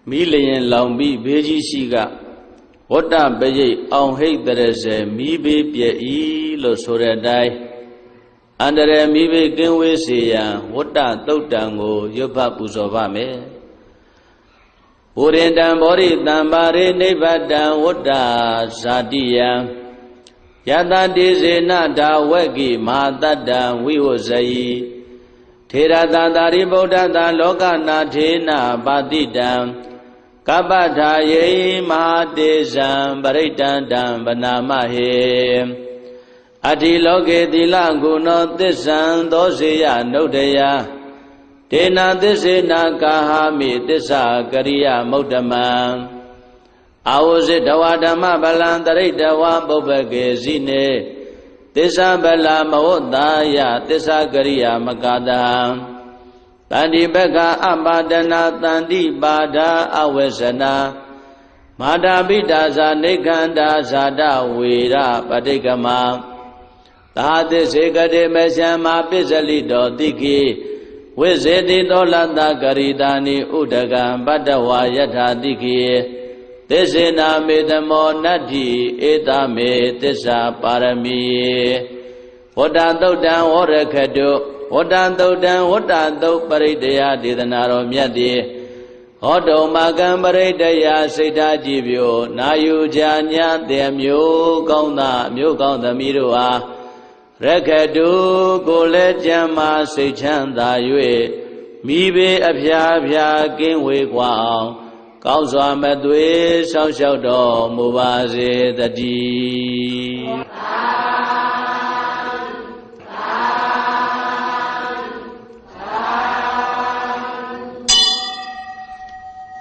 မိလျင်လောင်ပြီးဘေးကြီးရှိကဝတ္တပရိတ်အောင်ဟိတ်တရစေမိဘေးပြည့်ဤလို့ဆိုတဲ့အတိုင်းအန္တရာယ်မိဘေးကင်းဝေးစေရန်ဝတ္တသုတ်တံကိုရွတ်ဖတ်ပူဇော်ပါမယ်။ဝရိတံဘောရိတံပါရိနိဗ္ဗတံဝတ္တဇာတိယံယတတိစေနဒါဝက်ကိမဟာတတ္တံဝိဝဇယိထေရတံသာရိဗုဒ္ဓတံလောကနာထေနပါတိတံကပ္ပထာယေမဟာတေဇံပရိတန္တံဗနာမဟေအတ္တိလောကေသီလဂုဏောသစ္ဆံသောစေယနုဒ္ဒယဒေနသစ္စေနာကာဟာမိသစ္စာကရိယမုဒ္ဓမံအာဝဇိတဝဓမ္မဗလံတရိတဝပုပ္ပကေဇိနေသစ္စာဗလမဝတ္တာယသစ္စာကရိယမကတံတန္တိပက္ခအပါဒနာတန္တိပါဒာအဝေဇနာမာတာပိတာဇာနေခန္ဓာဇာတဝေရပဋိကမသာသစ္စေကတိမရှံမာပစ္စလိတောတိကိဝိဇေတိတောလတ္တကရိတာနိဥဒကံပတ္တဝါယထာတိကိသစ္စေနာမေတမောနတ္တိဧတမေသစ္စာပါရမီဝတ္တသုတ်တံဝရခတုဝတ္တသုတ်တံဝတ္တသုတ်ပရိတ္တယဒေသနာတော်မြတ်တိဟောတုံမကံပရိတ္တယစိတ်ဓာကြည်ပြိုနာယူကြညာတဲ့မျိုးကောင်းသားမျိုးကောင်းသမီးတို့အားရခတုကိုလည်းကြံမာစိတ်ချမ်းသာ၍မိဘေအဖျားဖျားကင်းဝေကွာအောင်ကောင်းစွာမသွေးဆောက်ရှောက်တော်မူပါစေတည်း